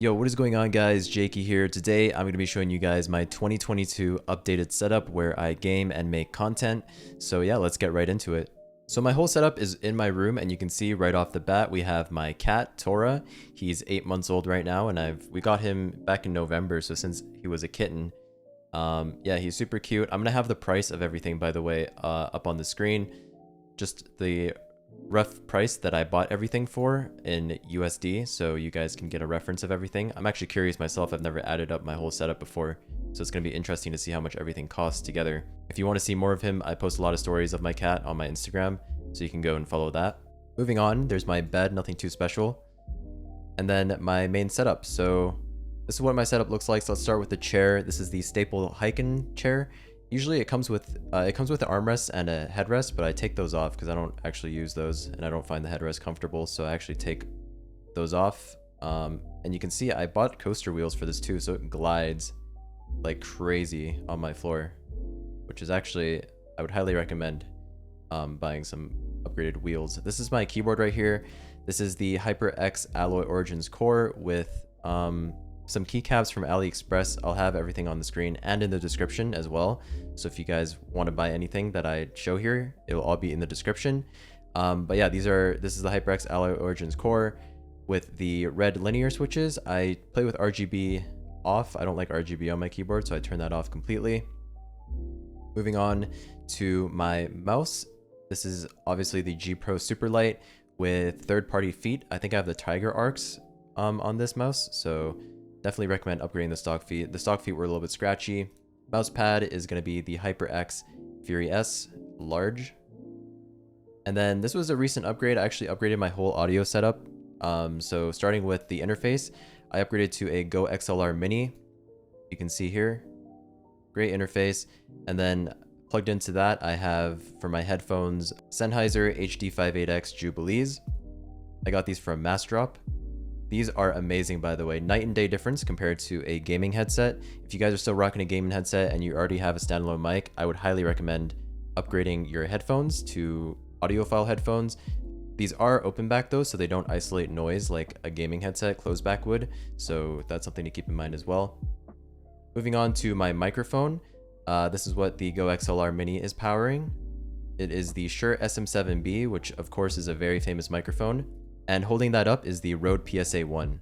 Yo, what is going on, guys? Jaeky here. Today, I'm going to be showing you guys my 2022 updated setup where I game and make content. So yeah, let's get right into it. So my whole setup is in my room, and you can see right off the bat, we have my cat, Tora. He's 8 months old right now, and we got him back in November, so since he was a kitten. Yeah, he's super cute. I'm going to have the price of everything, by the way, up on the screen. Just the rough price that I bought everything for in USD, so you guys can get a reference of everything. I'm actually curious myself. I've never added up my whole setup before, so it's going to be interesting to see how much everything costs together. If you want to see more of him, I post a lot of stories of my cat on my Instagram, so you can go and follow that. Moving on, there's my bed, nothing too special. And then my main setup. So this is what my setup looks like. So let's start with the chair. This is the staple hiking chair. Usually it comes with an armrest and a headrest, but I take those off because I don't actually use those and I don't find the headrest comfortable, so I actually take those off. And you can see I bought coaster wheels for this too, so it glides like crazy on my floor, which is actually, I would highly recommend buying some upgraded wheels. This is my keyboard right here. This is the HyperX Alloy Origins core with some keycaps from AliExpress. I'll have everything on the screen and in the description as well. So if you guys want to buy anything that I show here, it will all be in the description. But yeah, this is the HyperX Alloy Origins core with the red linear switches. I play with RGB off. I don't like RGB on my keyboard, so I turn that off completely. Moving on to my mouse. This is obviously the G Pro Superlight with third-party feet. I think I have the Tiger Arcs on this mouse, so definitely recommend upgrading the stock feet. The stock feet were a little bit scratchy. Mouse pad is going to be the HyperX Fury S large. And then this was a recent upgrade. I actually upgraded my whole audio setup. So starting with the interface, I upgraded to a Go XLR Mini. You can see here, great interface. And then plugged into that, I have for my headphones Sennheiser HD58X Jubilees. I got these from Massdrop. These are amazing, by the way. Night and day difference compared to a gaming headset. If you guys are still rocking a gaming headset and you already have a standalone mic, I would highly recommend upgrading your headphones to audiophile headphones. These are open back though, so they don't isolate noise like a gaming headset closed back would. So that's something to keep in mind as well. Moving on to my microphone. This is what the Go XLR Mini is powering. It is the Shure SM7B, which of course is a very famous microphone. And holding that up is the Rode PSA-1.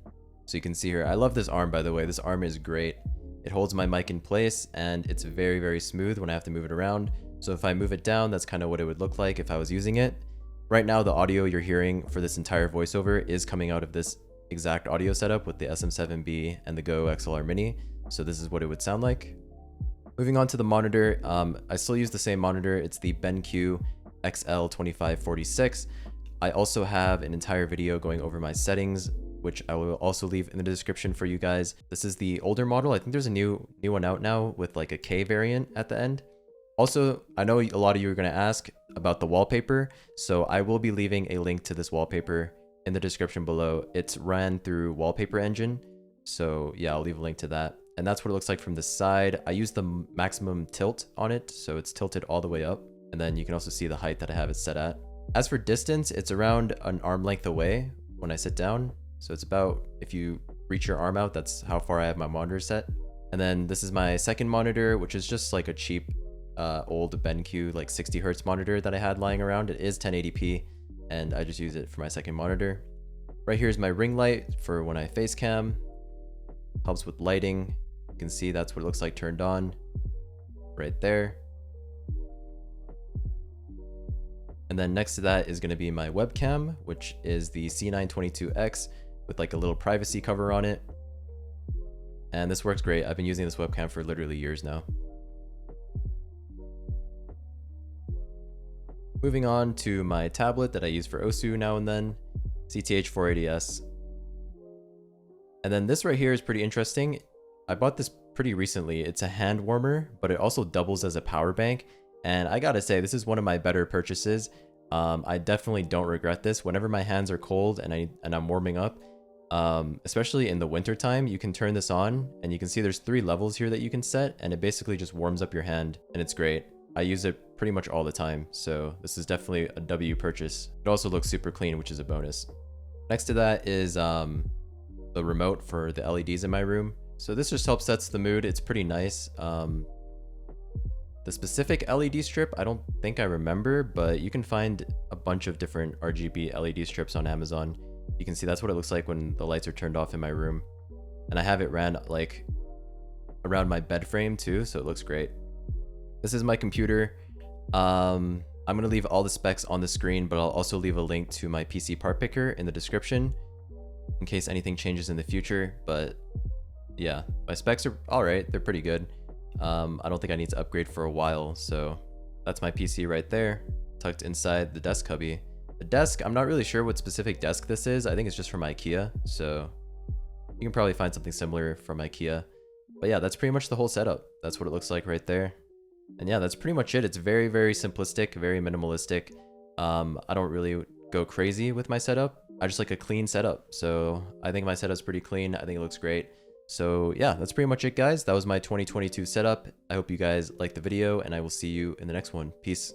So you can see here, I love this arm, by the way. This arm is great. It holds my mic in place and it's very, very smooth when I have to move it around. So if I move it down, that's kind of what it would look like if I was using it. Right now, the audio you're hearing for this entire voiceover is coming out of this exact audio setup with the SM7B and the Go XLR Mini. So this is what it would sound like. Moving on to the monitor, I still use the same monitor. It's the BenQ XL2546. I also have an entire video going over my settings, which I will also leave in the description for you guys. This is the older model. I think there's a new one out now with like a K variant at the end. Also, I know a lot of you are going to ask about the wallpaper, so I will be leaving a link to this wallpaper in the description below. It's ran through Wallpaper Engine, so yeah, I'll leave a link to that. And that's what it looks like from the side. I use the maximum tilt on it, so it's tilted all the way up. And then you can also see the height that I have it set at. As for distance, it's around an arm length away when I sit down. So it's about, if you reach your arm out, that's how far I have my monitor set. And then this is my second monitor, which is just like a cheap old BenQ like 60 hertz monitor that I had lying around. It is 1080p and I just use it for my second monitor. Right here is my ring light for when I face cam. Helps with lighting. You can see that's what it looks like turned on right there. And then next to that is going to be my webcam, which is the C922X with like a little privacy cover on it. And this works great. I've been using this webcam for literally years now. Moving on to my tablet that I use for OSU now and then, CTH480S. And then this right here is pretty interesting. I bought this pretty recently. It's a hand warmer, but it also doubles as a power bank. And I gotta say, this is one of my better purchases. I definitely don't regret this. Whenever my hands are cold and I'm warming up, especially in the winter time, you can turn this on and you can see there's 3 levels here that you can set, and it basically just warms up your hand and it's great. I use it pretty much all the time, so this is definitely a W purchase. It also looks super clean, which is a bonus. Next to that is a the remote for the LEDs in my room. So this just helps sets the mood. It's pretty nice. The specific LED strip, I don't think I remember, but you can find a bunch of different RGB LED strips on Amazon. You can see that's what it looks like when the lights are turned off in my room. And I have it ran like around my bed frame too, so it looks great. This is my computer. I'm gonna leave all the specs on the screen, but I'll also leave a link to my PC part picker in the description in case anything changes in the future. But yeah, my specs are all right. They're pretty good. I don't think I need to upgrade for a while, so that's my PC right there, tucked inside the desk cubby. The desk, I'm not really sure what specific desk this is. I think it's just from IKEA, so you can probably find something similar from IKEA. But yeah, that's pretty much the whole setup. That's what it looks like right there. And yeah, that's pretty much it. It's very, very simplistic, very minimalistic. I don't really go crazy with my setup. I just like a clean setup. So I think my setup's pretty clean. I think it looks great. So yeah, that's pretty much it, guys. That was my 2022 setup. I hope you guys liked the video, and I will see you in the next one. Peace.